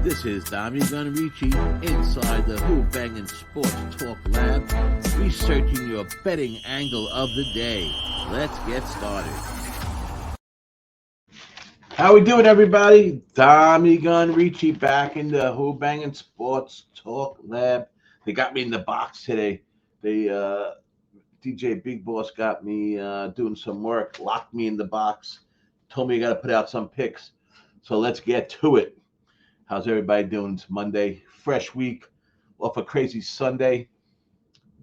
This is wDommyGun Rici inside the Who Bangin Sports Talk Lab, researching your betting angle of the day. Let's get started. How we doing, everybody? wDommyGun Rici back in the Who Bangin Sports Talk Lab. They got me in the box today. They DJ Big Boss got me doing some work, locked me in the box, told me I got to put out some picks. So let's get to it. How's everybody doing? It's Monday, fresh week, off a crazy Sunday,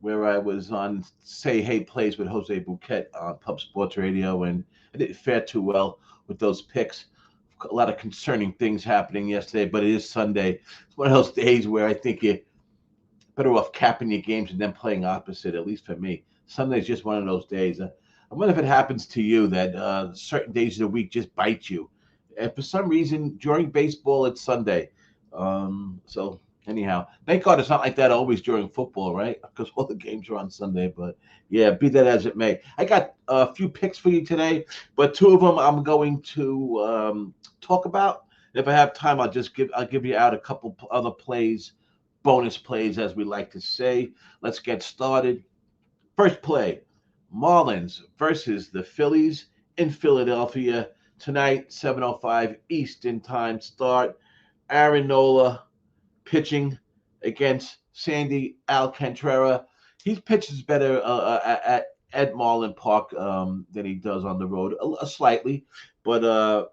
where I was on Say Hey Plays with Jose Bouquet on Pub Sports Radio, and I didn't fare too well with those picks. A lot of concerning things happening yesterday, but it is Sunday. It's one of those days where I think you're better off capping your games and then playing opposite, at least for me. Sunday's just one of those days. I wonder if it happens to you that certain days of the week just bite you. And for some reason, during baseball, it's Sunday. So anyhow, thank God it's not like that always during football, right? Because all the games are on Sunday. But yeah, be that as it may. I got a few picks for you today, but two of them I'm going to talk about. If I have time, I'll give you out a couple other plays, bonus plays, as we like to say. Let's get started. First play, Marlins versus the Phillies in Philadelphia. Tonight, 7:05 Eastern Time start. Aaron Nola pitching against Sandy Alcantara. He pitches better at Marlin Park than he does on the road, slightly, but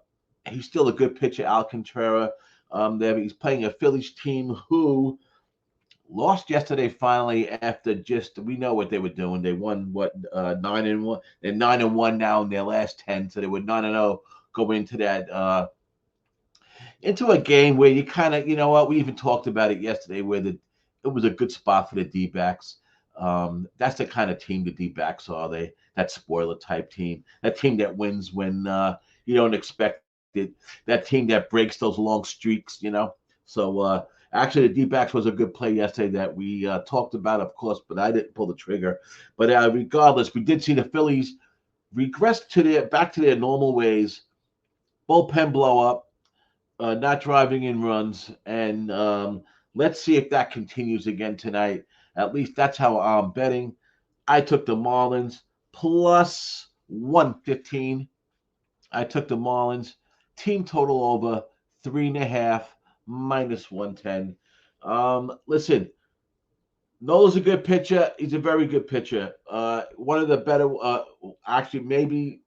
he's still a good pitcher, Alcantara. He's playing a Phillies team who lost yesterday finally after we know what they were doing. They won 9-1. They're 9-1 now in their last 10, so they were 9-0 going into that into a game where you kind of, we even talked about it yesterday, where it was a good spot for the D-backs. That's the kind of team the D-backs are. That spoiler type team, that team that wins when you don't expect it, that team that breaks those long streaks, So actually, the D-backs was a good play yesterday that we talked about, of course, but I didn't pull the trigger. But regardless, we did see the Phillies regress back to their normal ways. Bullpen blow up, not driving in runs, and let's see if that continues again tonight. At least that's how I'm betting. I took the Marlins plus 115. I took the Marlins team total over 3.5 minus 110. Listen, Nola's a good pitcher. He's a very good pitcher. One of the better, actually, maybe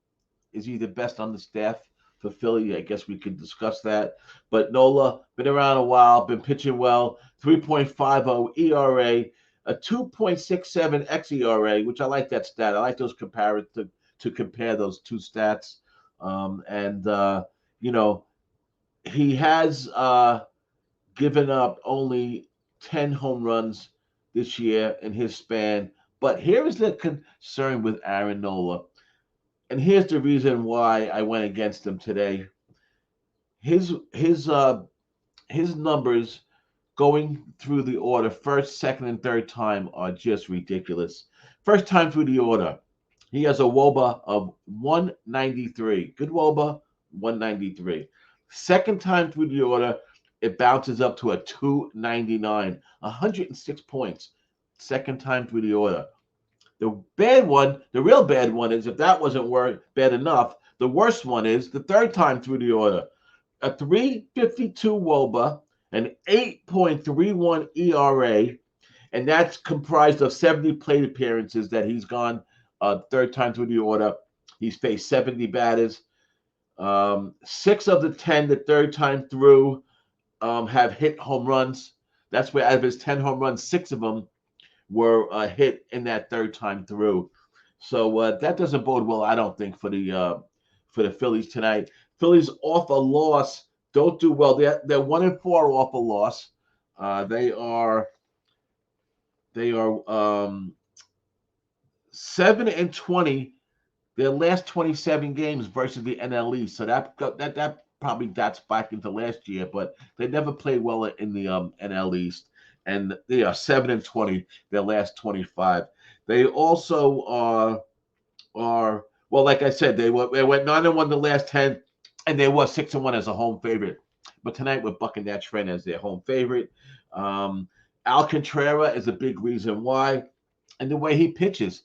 is he the best on the staff for Philly? I guess we could discuss that. But Nola, been around a while, been pitching well. 3.50 ERA, a 2.67 xERA, which I like that stat. I like those to compare those two stats. He has given up only 10 home runs this year in his span. But here is the concern with Aaron Nola. And here's the reason why I went against him today. His numbers going through the order, first, second, and third time, are just ridiculous. First time through the order, he has a WOBA of 193. Good WOBA, 193. Second time through the order, it bounces up to a 299, 106 points. Second time through the order. The real bad one is, if that wasn't bad enough, the worst one is the third time through the order. A 352 WOBA, an 8.31 ERA, and that's comprised of 70 plate appearances that he's gone third time through the order. He's faced 70 batters. 6 of the 10 the third time through have hit home runs. That's where out of his 10 home runs, 6 of them were hit in that third time through. So that doesn't bode well, I don't think, for the Phillies tonight. Phillies off a loss, don't do well. They're 1-4 off a loss. They are 7-20 their last 27 games versus the NL East. So that probably dates back into last year, but they never played well in the NL East. And they are 7-20 their last 25. They also are well, like I said, they went 9-1 the last 10, and they were 6-1 as a home favorite. But tonight we're bucking that trend as their home favorite. Um, Alcantara is a big reason why, and the way he pitches.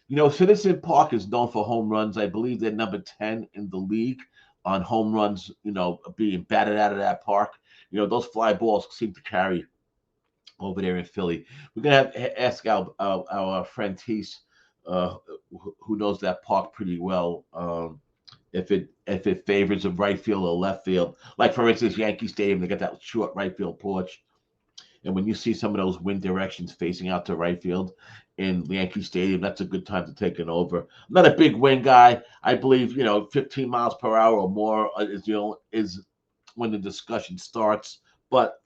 Citizen Park is known for home runs. I believe they're number 10 in the league on home runs, being batted out of that park. Those fly balls seem to carry over there in Philly. We're gonna have to ask our friend Teese, uh, who knows that park pretty well, if it favors a right field or left field. Like for instance, Yankee Stadium, they got that short right field porch, and when you see some of those wind directions facing out to right field in Yankee Stadium, that's a good time to take an over. I'm not a big wind guy. I believe 15 miles per hour or more is when the discussion starts, but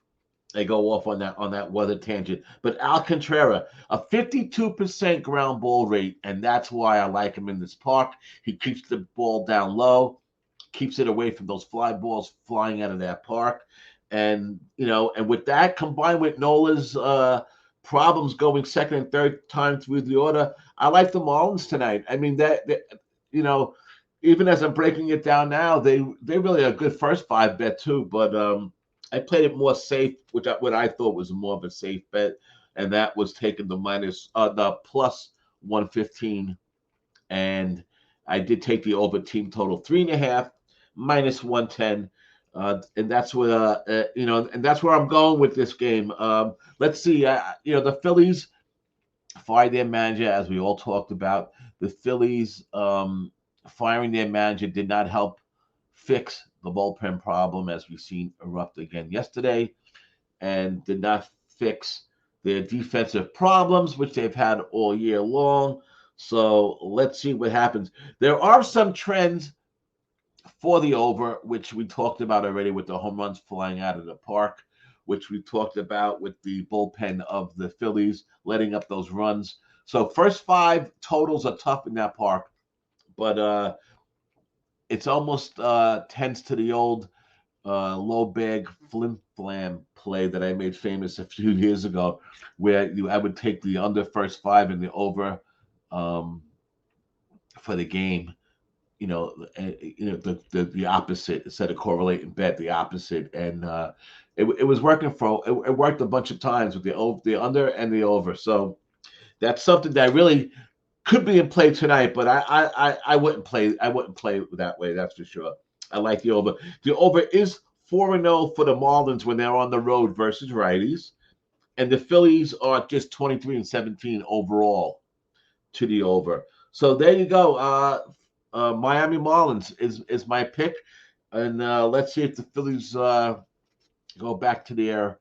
they go off on that weather tangent. But Alcantara, a 52% ground ball rate, and that's why I like him in this park. He keeps the ball down low, keeps it away from those fly balls flying out of that park. And with that combined with Nola's problems going second and third time through the order, I like the Marlins tonight. I mean that you know, even as I'm breaking it down now, they really a good first five bet too. But I played it more safe, what I thought was more of a safe bet, and that was taking the plus 115, and I did take the over team total 3.5 minus 110. And that's where and that's where I'm going with this game. Let's see. The Phillies fired their manager, as we all talked about. The Phillies firing their manager did not help fix the bullpen problem, as we've seen erupt again yesterday, and did not fix their defensive problems, which they've had all year long. So let's see what happens. There are some trends for the over, which we talked about already with the home runs flying out of the park, which we talked about with the bullpen of the Phillies letting up those runs. So first five totals are tough in that park, but it's almost tends to the old low bag flim flam play that I made famous a few years ago, where I would take the under first five and the over um, for the game. The opposite, instead of correlate and bet the opposite, and it was working it worked a bunch of times with the under and the over. So that's something that really could be in play tonight, but I wouldn't play that way. That's for sure. I like the over. The over is 4-0 for the Marlins when they're on the road versus righties, and the Phillies are just 23-17 overall to the over. So there you go. Miami Marlins is my pick, and let's see if the Phillies go back to their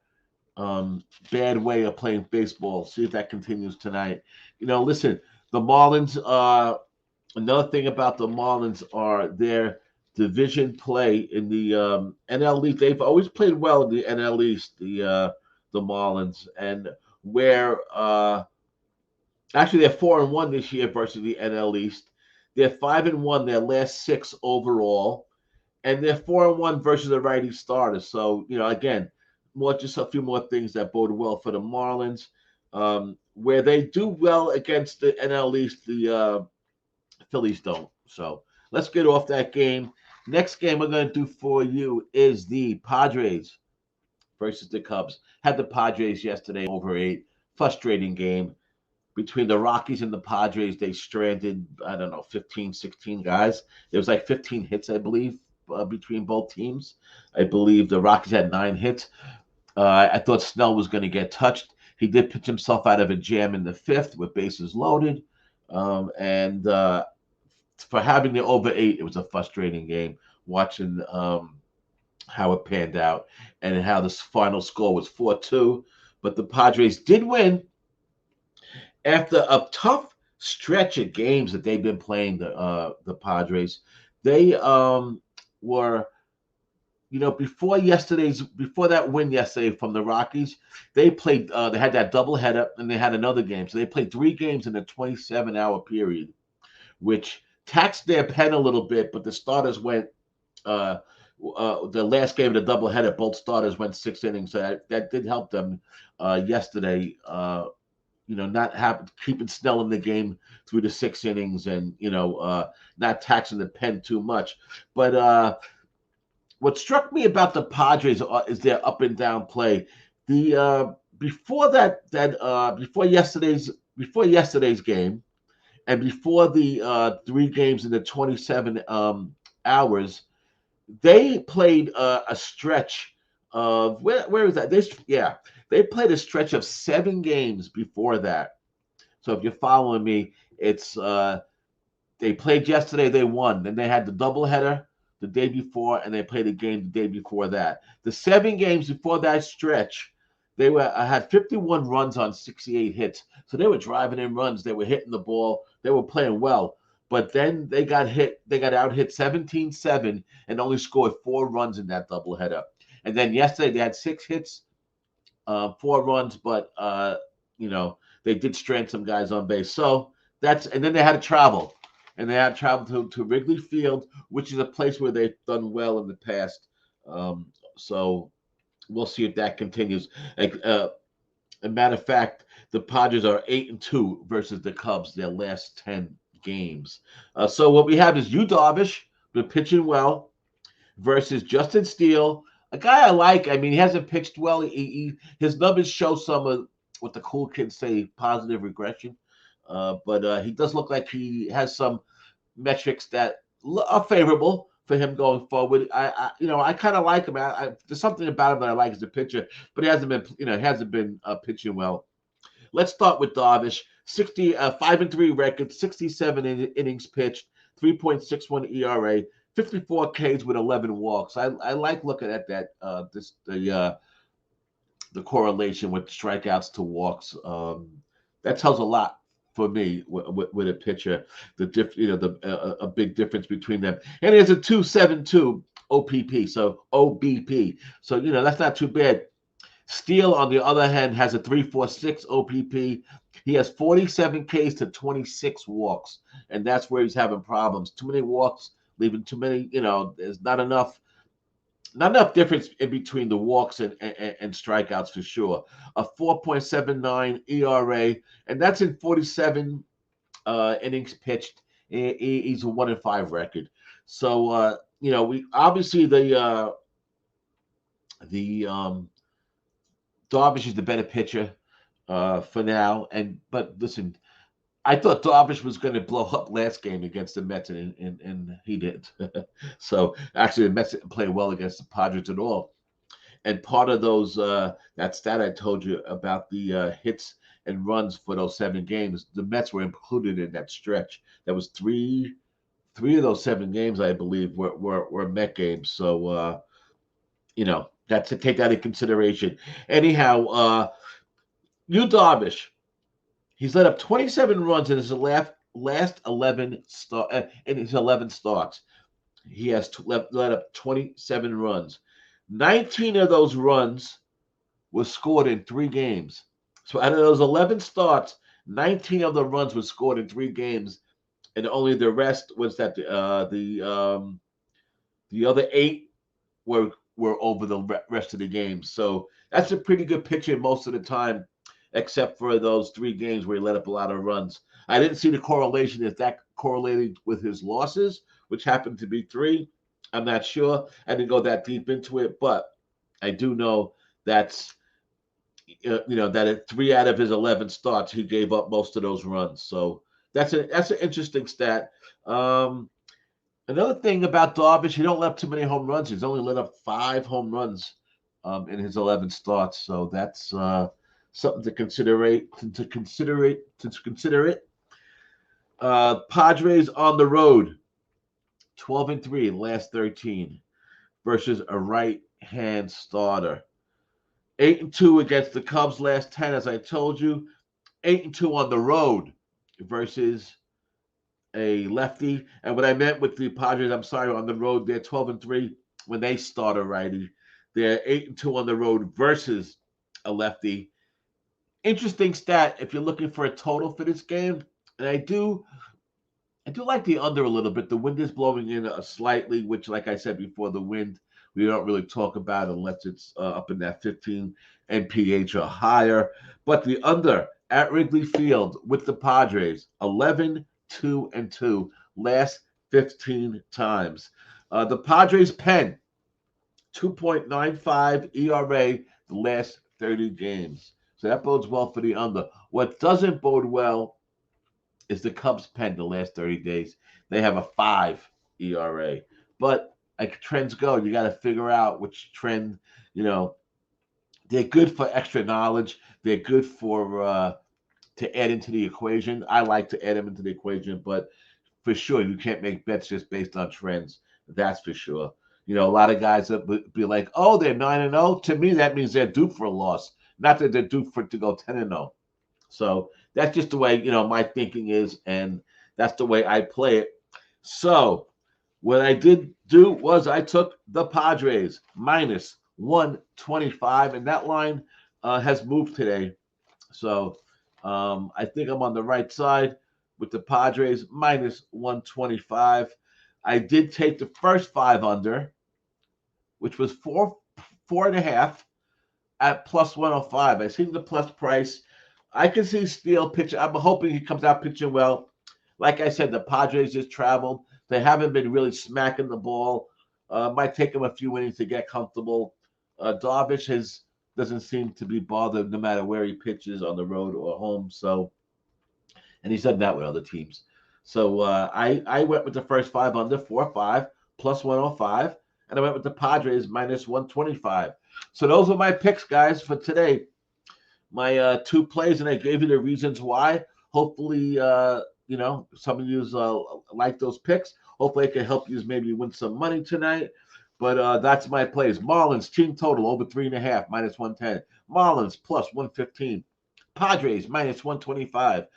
bad way of playing baseball. See if that continues tonight. Listen, the Marlins. Another thing about the Marlins are their division play in the NL East. They've always played well in the NL East. The Marlins, and where actually they're 4-1 this year versus the NL East. They're 5-1 their last six overall, and they're 4-1 versus the righty starters. So again, just a few more things that bode well for the Marlins. Where they do well against the NL East, the Phillies don't. So let's get off that game. Next game we're going to do for you is the Padres versus the Cubs. Had the Padres yesterday over 8. Frustrating game. Between the Rockies and the Padres, they stranded, I don't know, 15, 16 guys. There was like 15 hits, I believe, between both teams. I believe the Rockies had 9 hits. I thought Snell was going to get touched. He did pitch himself out of a jam in the 5th with bases loaded. And for having the over 8, it was a frustrating game watching how it panned out and how the final score was 4-2. But the Padres did win after a tough stretch of games that they've been playing. The Padres, they were before that win yesterday from the Rockies, they played. They had that doubleheader and they had another game, so they played 3 games in a 27-hour period, which taxed their pen a little bit. But the starters went. The last game of the doubleheader, both starters went 6 innings, so that did help them yesterday. Not keeping Snell in the game through the 6 innings, and not taxing the pen too much. But what struck me about the Padres is their up and down play. The before before yesterday's game, and before the three games in the 27 hours, they played a stretch of where is that? They played a stretch of 7 games before that. So if you're following me, it's they played yesterday, they won. Then they had the doubleheader the day before, and they played a game the day before that. The 7 games before that stretch, they were had 51 runs on 68 hits. So they were driving in runs. They were hitting the ball. They were playing well. But then they got hit. They got out hit 17-7 and only scored 4 runs in that doubleheader. And then yesterday they had 6 hits, 4 runs, but they did strand some guys on base. So and then they had to travel. And they had to travel to Wrigley Field, which is a place where they've done well in the past. So we'll see if that continues. A matter of fact, the Padres are 8-2 versus the Cubs their last 10 games. So what we have is Yu Darvish, been pitching well, versus Justin Steele, a guy I like. I mean, he hasn't pitched well. His numbers show some of what the cool kids say positive regression, but he does look like he has some metrics that are favorable for him going forward. I kind of like him. There's something about him that I like as a pitcher, but he hasn't been pitching well. Let's start with Darvish. 5-3 record, 67 innings pitched, 3.61 ERA, 54 Ks with 11 walks. I like looking at that. The correlation with strikeouts to walks. That tells a lot for me with a pitcher. A big difference between them. And there's a 2.72 OPP, so OBP. So that's not too bad. Steele, on the other hand, has a 3.46 OPP. He has 47 Ks to 26 walks, and that's where he's having problems. Too many walks, leaving too many. There's not enough difference in between the walks and strikeouts for sure. A 4.79 ERA, and that's in 47 innings pitched. He's a 1-5 record. So we obviously the Darvish is the better pitcher for now. But listen, I thought Darvish was going to blow up last game against the Mets, and he didn't. So actually, the Mets didn't play well against the Padres at all. And part of those that stat I told you about the hits and runs for those 7 games, the Mets were included in that stretch. That was three of those 7 games, I believe, were Met games. So that's to take that into consideration. Anyhow, Yu Darvish, he's let up 27 runs in his last 11 starts. He has let up 27 runs. 19 of those runs were scored in 3 games. So out of those 11 starts, 19 of the runs were scored in 3 games, and only the rest was that the other 8 were over the rest of the games. So that's a pretty good pitcher most of the time, except for those 3 games where he let up a lot of runs. I didn't see the correlation if that correlated with his losses, which happened to be 3. I'm not sure. I didn't go that deep into it, but I do know that's that at 3 out of his 11 starts, he gave up most of those runs. So that's an interesting stat. Another thing about Darvish, he don't let up too many home runs. He's only let up 5 home runs in his 11 starts. So that's something to consider it. Padres on the road, 12-3 last 13 versus a right-hand starter. 8-2 against the Cubs last 10, as I told you. 8-2 on the road versus a lefty. And what I meant with the Padres, I'm sorry, on the road, they're 12-3 when they start a righty. They're 8-2 on the road versus a lefty. Interesting stat if you're looking for a total for this game. And I do like the under a little bit. The wind is blowing in slightly, which, like I said before, the wind we don't really talk about unless it's up in that 15 mph or higher. But the under at Wrigley Field with the Padres, 11-2-2 last 15 times. The Padres pen, 2.95 ERA the last 30 games. So that bodes well for the under. What doesn't bode well is the Cubs pen the last 30 days. They have a 5 ERA. But like trends go, you got to figure out which trend, you know, they're good for extra knowledge. They're good for to add into the equation. I like to add them into the equation, but for sure, you can't make bets just based on trends. That's for sure. You know, a lot of guys that would be like, "Oh, they're 9-0." To me, that means they're due for a loss, not that they're due for it to go 10-0. So that's just the way my thinking is, and that's the way I play it. So what I did do was I took the Padres minus 125, and that line has moved today. So I think I'm on the right side with the Padres minus 125. I did take the first five under, which was four and a half at plus 105. I seen the plus price. I can see Steele pitching. I'm hoping he comes out pitching well. Like I said, the Padres just traveled. They haven't been really smacking the ball. Might take them a few innings to get comfortable. Darvish doesn't seem to be bothered no matter where he pitches on the road or home. So, and he's done that with other teams. So I went with the first five under 4-5 plus 105, and I went with the Padres minus 125. So those are my picks, guys, for today. My two plays, and I gave you the reasons why. Hopefully, some of you like those picks. Hopefully, I can help you maybe win some money tonight. But that's my plays. Marlins team total over 3.5 minus 110. Marlins plus 115. Padres minus 125.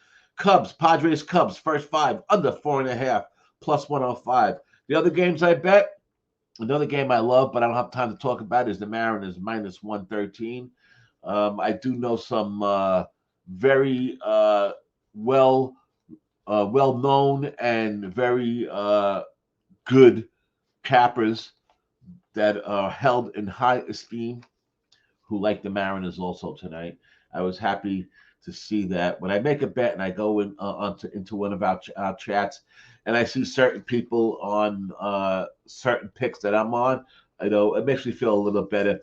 Padres Cubs first five under 4.5 plus 105. The other games I bet. Another game I love, but I don't have time to talk about, is the Mariners minus 113. I do know some very well known and very good cappers that are held in high esteem who like the Mariners also tonight. I was happy to see that when I make a bet and I go into one of our chats and I see certain people on certain picks that I'm on, I know it makes me feel a little better.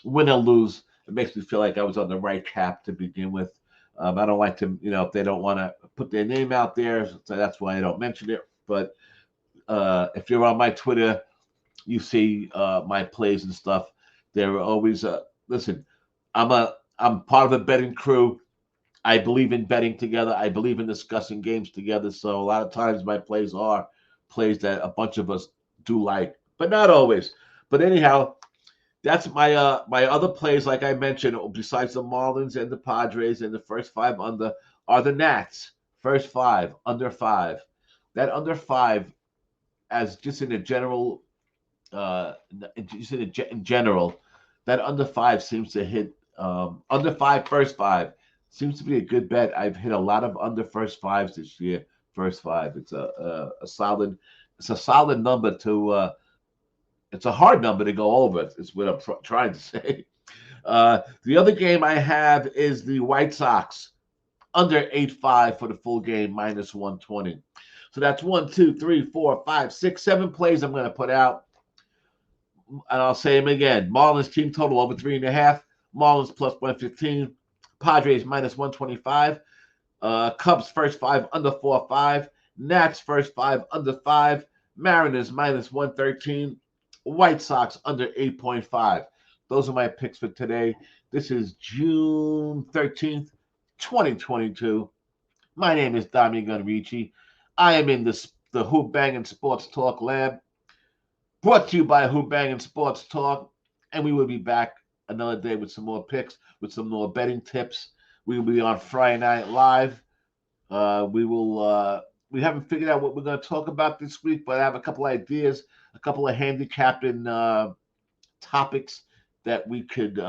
Win or lose, it makes me feel like I was on the right cap to begin with. I don't like to, if they don't want to put their name out there, so that's why I don't mention it. But if you're on my Twitter, you see my plays and stuff. They're always listen. I'm part of a betting crew. I believe in betting together. I believe in discussing games together. So a lot of times my plays are plays that a bunch of us do like, but not always. But anyhow, that's my other plays. Like I mentioned, besides the Marlins and the Padres and the first five under, are the Nats. First five under 5. That under 5, as just in a general, just in general, that under 5 seems to hit under 5 first 5 seems to be a good bet. I've hit a lot of under first fives this year. First 5, it's a solid, it's a solid number to. It's a hard number to go over. Is what I'm trying to say. The other game I have is the White Sox under 8.5 for the full game minus 120. So that's 1, 2, 3, 4, 5, 6, 7 plays I'm going to put out. And I'll say them again. Marlins team total over 3.5. Marlins plus 115. Padres minus 125. Cubs first 5 under 4.5. Nats first 5 under 5. Mariners minus 113. White Sox under 8.5. Those are my picks for today. This is June 13th, 2022. My name is wDommyGun Rici. I am in the Who Bangin Sports Talk Lab, brought to you by Who Bangin Sports Talk, and we will be back another day with some more picks, with some more betting tips. We will be on Friday Night Live. We haven't figured out what we're going to talk about this week, but I have a couple ideas, a couple of handicapping topics that we could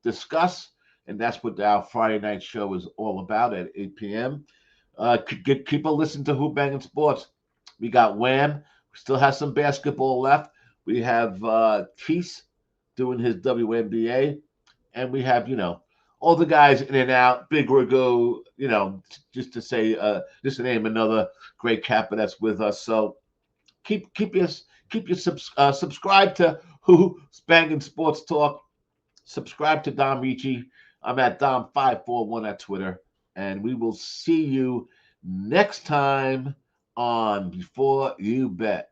discuss, and that's what our Friday night show is all about at 8 p.m. Keep a listen to Who Bangin Sports. We got Wham. We still have some basketball left. We have Keith doing his WNBA, and we have all the guys in and out. Big Ragu, just to say, just to name another great capper that's with us. So keep your subscribe to Who's Banging Sports Talk. Subscribe to Dom Rici. I'm at Dom541 at Twitter. And we will see you next time on Before You Bet.